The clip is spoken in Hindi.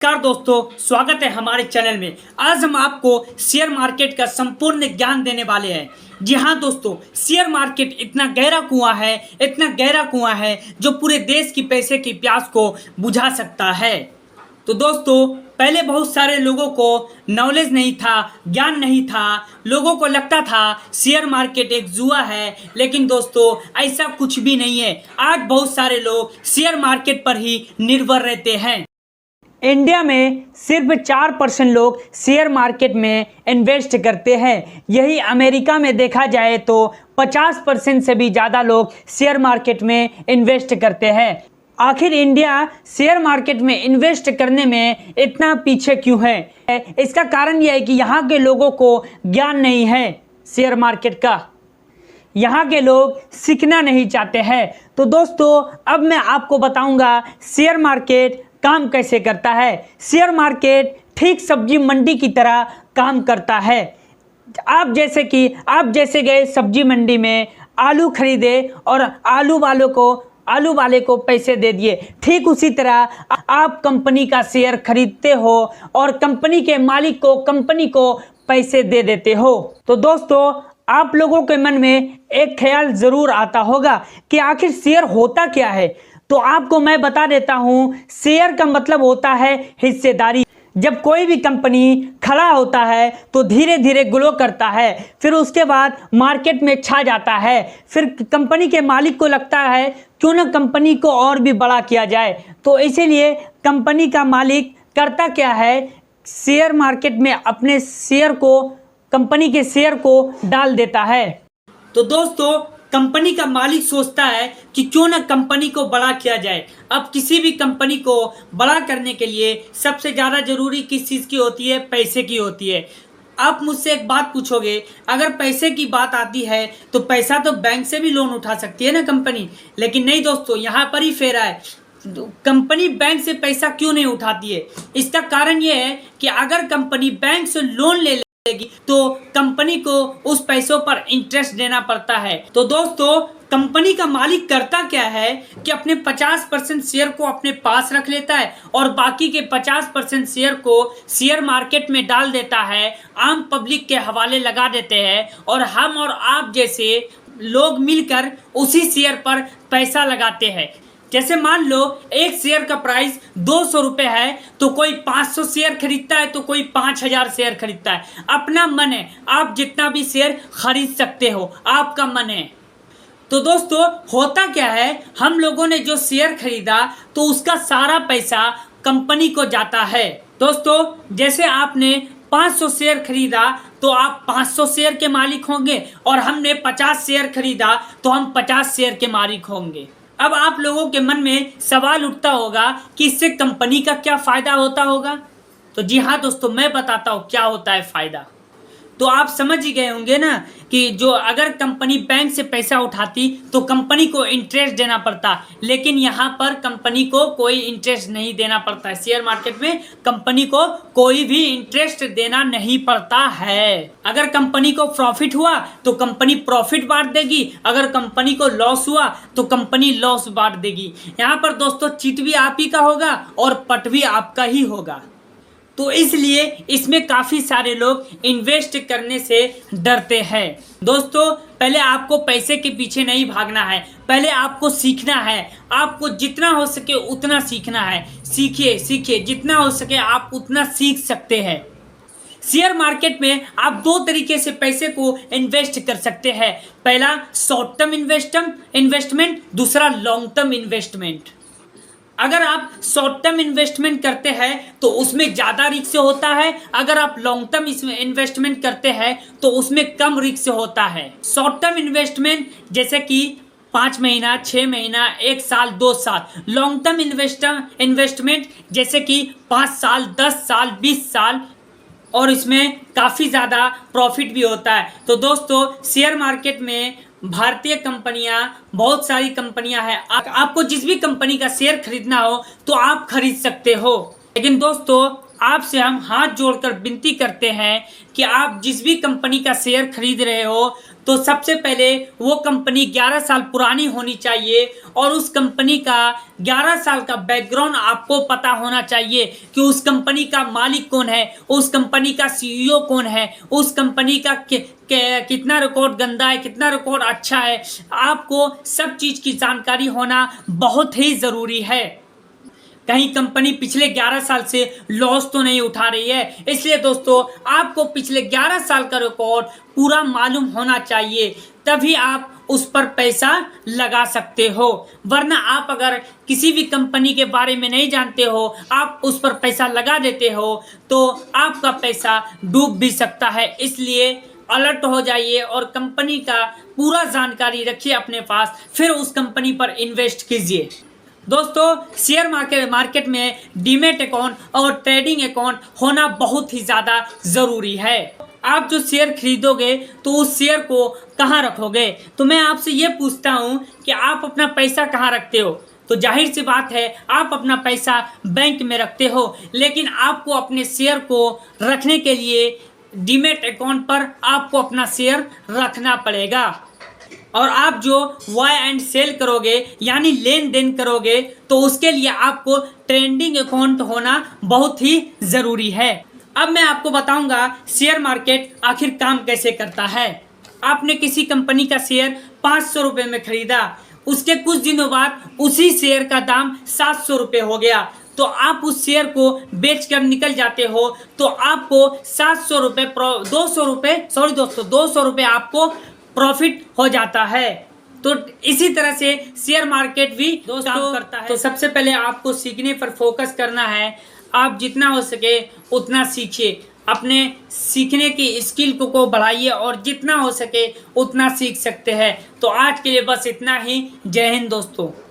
नमस्कार दोस्तों, स्वागत है हमारे चैनल में। आज हम आपको शेयर मार्केट का संपूर्ण ज्ञान देने वाले हैं। जी हाँ दोस्तों, शेयर मार्केट इतना गहरा कुआं है जो पूरे देश की पैसे की प्यास को बुझा सकता है। तो दोस्तों, पहले बहुत सारे लोगों को नॉलेज नहीं था, ज्ञान नहीं था। लोगों को लगता था शेयर मार्केट एक जुआ है, लेकिन दोस्तों ऐसा कुछ भी नहीं है। आज बहुत सारे लोग शेयर मार्केट पर ही निर्भर रहते हैं। इंडिया में सिर्फ 4% लोग शेयर मार्केट में इन्वेस्ट करते हैं। यही अमेरिका में देखा जाए तो 50% से भी ज़्यादा लोग शेयर मार्केट में इन्वेस्ट करते हैं। आखिर इंडिया शेयर मार्केट में इन्वेस्ट करने में इतना पीछे क्यों है? इसका कारण यह है कि यहाँ के लोगों को ज्ञान नहीं है शेयर मार्केट का। यहाँ के लोग सीखना नहीं चाहते हैं। तो दोस्तों, अब मैं आपको बताऊंगा शेयर मार्केट काम कैसे करता है। शेयर मार्केट ठीक सब्जी मंडी की तरह काम करता है। आप जैसे गए सब्जी मंडी में, आलू खरीदे और आलू वाले को पैसे दे दिए। ठीक उसी तरह आप कंपनी का शेयर खरीदते हो और कंपनी के मालिक को, कंपनी को पैसे दे देते हो। तो दोस्तों, आप लोगों के मन में एक ख्याल जरूर आता होगा कि आखिर शेयर होता क्या है। तो आपको मैं बता देता हूं, शेयर का मतलब होता है हिस्सेदारी। जब कोई भी कंपनी खड़ा होता है तो धीरे धीरे ग्रो करता है, फिर उसके बाद मार्केट में छा जाता है। फिर कंपनी के मालिक को लगता है क्यों ना कंपनी को और भी बड़ा किया जाए। तो इसीलिए कंपनी का मालिक करता क्या है, शेयर मार्केट में अपने शेयर को, कंपनी के शेयर को डाल देता है। तो दोस्तों, कंपनी का मालिक सोचता है कि क्यों ना कंपनी को बड़ा किया जाए। अब किसी भी कंपनी को बड़ा करने के लिए सबसे ज़्यादा जरूरी किस चीज़ की होती है? पैसे की होती है। आप मुझसे एक बात पूछोगे, अगर पैसे की बात आती है तो पैसा तो बैंक से भी लोन उठा सकती है ना कंपनी। लेकिन नहीं दोस्तों, यहाँ पर ही फेरा है। कंपनी बैंक से पैसा क्यों नहीं उठाती है? इसका कारण ये है कि अगर कंपनी बैंक से लोन ले तो कंपनी को उस पैसों पर इंटरेस्ट देना पड़ता है। तो दोस्तों, कंपनी का मालिक करता क्या है कि अपने 50% शेयर को अपने पास रख लेता है और बाकी के 50% शेयर को शेयर मार्केट में डाल देता है, आम पब्लिक के हवाले लगा देते हैं और हम और आप जैसे लोग मिलकर उसी शेयर पर पैसा लगाते हैं। जैसे मान लो एक शेयर का प्राइस 200 रुपये है, तो कोई 500 शेयर खरीदता है, तो कोई 5000 शेयर खरीदता है। अपना मन है, आप जितना भी शेयर खरीद सकते हो, आपका मन है। तो दोस्तों, होता क्या है, हम लोगों ने जो शेयर खरीदा तो उसका सारा पैसा कंपनी को जाता है। दोस्तों, जैसे आपने 500 शेयर खरीदा तो आप 500 शेयर के मालिक होंगे और हमने 50 शेयर खरीदा तो हम 50 शेयर के मालिक होंगे। अब आप लोगों के मन में सवाल उठता होगा कि इससे कंपनी का क्या फ़ायदा होता होगा। तो जी हाँ दोस्तों, मैं बताता हूँ क्या होता है फ़ायदा। तो आप समझ ही गए होंगे ना कि जो अगर कंपनी बैंक से पैसा उठाती तो कंपनी को इंटरेस्ट देना पड़ता, लेकिन यहाँ पर कंपनी को कोई इंटरेस्ट नहीं देना पड़ता है। शेयर मार्केट में कंपनी को कोई भी इंटरेस्ट देना नहीं पड़ता है। अगर कंपनी को प्रॉफिट हुआ तो कंपनी प्रॉफिट बांट देगी, अगर कंपनी को लॉस हुआ तो कंपनी लॉस बांट देगी। यहाँ पर दोस्तों चिट भी आप ही का होगा और पट भी आपका ही होगा। तो इसलिए इसमें काफ़ी सारे लोग इन्वेस्ट करने से डरते हैं। दोस्तों, पहले आपको पैसे के पीछे नहीं भागना है, पहले आपको सीखना है। आपको जितना हो सके उतना सीखना है। सीखिए, जितना हो सके आप उतना सीख सकते हैं। शेयर मार्केट में आप दो तरीके से पैसे को इन्वेस्ट कर सकते हैं। पहला शॉर्ट टर्म इन्वेस्टमेंट, दूसरा लॉन्ग टर्म इन्वेस्टमेंट। अगर आप शॉर्ट टर्म इन्वेस्टमेंट करते हैं तो उसमें ज़्यादा रिस्क होता है, अगर आप लॉन्ग टर्म इन्वेस्टमेंट करते हैं तो उसमें कम रिस्क होता है। शॉर्ट टर्म इन्वेस्टमेंट जैसे कि 5 महीना, 6 महीना, 1 साल, 2 साल। लॉन्ग टर्म इन्वेस्टमेंट जैसे कि 5 साल, 10 साल, 20 साल, और इसमें काफ़ी ज़्यादा प्रॉफिट भी होता है। तो दोस्तों, शेयर मार्केट में भारतीय कंपनियां, बहुत सारी कंपनियां हैं। आपको जिस भी कंपनी का शेयर खरीदना हो तो आप खरीद सकते हो। लेकिन दोस्तों, आपसे हम हाथ जोड़कर विनती करते हैं कि आप जिस भी कंपनी का शेयर खरीद रहे हो तो सबसे पहले वो कंपनी 11 साल पुरानी होनी चाहिए और उस कंपनी का 11 साल का बैकग्राउंड आपको पता होना चाहिए कि उस कंपनी का मालिक कौन है, उस कंपनी का सीईओ कौन है, उस कंपनी का कितना रिकॉर्ड गंदा है, कितना रिकॉर्ड अच्छा है। आपको सब चीज़ की जानकारी होना बहुत ही ज़रूरी है। कहीं कंपनी पिछले 11 साल से लॉस तो नहीं उठा रही है। इसलिए दोस्तों आपको पिछले 11 साल का रिकॉर्ड पूरा मालूम होना चाहिए, तभी आप उस पर पैसा लगा सकते हो। वरना आप अगर किसी भी कंपनी के बारे में नहीं जानते हो, आप उस पर पैसा लगा देते हो तो आपका पैसा डूब भी सकता है। इसलिए अलर्ट हो जाइए और कंपनी का पूरा जानकारी रखिए अपने पास, फिर उस कंपनी पर इन्वेस्ट कीजिए। दोस्तों शेयर मार्केट में डीमैट अकाउंट और ट्रेडिंग अकाउंट होना बहुत ही ज़्यादा ज़रूरी है। आप जो शेयर खरीदोगे तो उस शेयर को कहाँ रखोगे? तो मैं आपसे ये पूछता हूँ कि आप अपना पैसा कहाँ रखते हो? तो जाहिर सी बात है आप अपना पैसा बैंक में रखते हो, लेकिन आपको अपने शेयर को रखने के लिए डीमैट अकाउंट पर आपको अपना शेयर रखना पड़ेगा। और आप जो बाय एंड सेल करोगे यानी लेन देन करोगे तो उसके लिए आपको ट्रेडिंग अकाउंट होना बहुत ही ज़रूरी है। अब मैं आपको बताऊंगा शेयर मार्केट आखिर काम कैसे करता है। आपने किसी कंपनी का शेयर 500 रुपये में खरीदा, उसके कुछ दिनों बाद उसी शेयर का दाम 700 रुपये हो गया, तो आप उस शेयर को बेचकर निकल जाते हो तो आपको 700 रुपये 200 रुपये आपको प्रॉफिट हो जाता है। तो इसी तरह से शेयर मार्केट भी काम करता है। तो सबसे पहले आपको सीखने पर फोकस करना है। आप जितना हो सके उतना सीखिए, अपने सीखने की स्किल को बढ़ाइए और जितना हो सके उतना सीख सकते हैं। तो आज के लिए बस इतना ही। जय हिंद दोस्तों।